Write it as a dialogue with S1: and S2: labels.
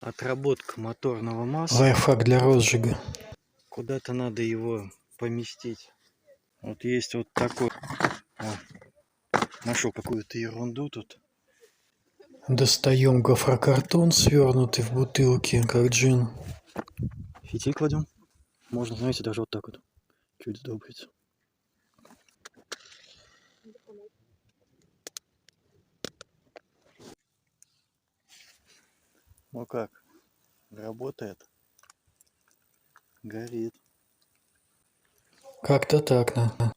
S1: Отработка моторного масла.
S2: Лайфхак для розжига.
S1: Куда-то надо его поместить. Вот есть вот такой. Нашел какую-то ерунду тут.
S2: Достаем гофрокартон, свернутый в бутылке, как джин.
S1: Фитиль кладем. Можно, знаете, даже вот так вот чуть сдобрить. Ну как? Работает? Горит.
S2: Как-то так, да.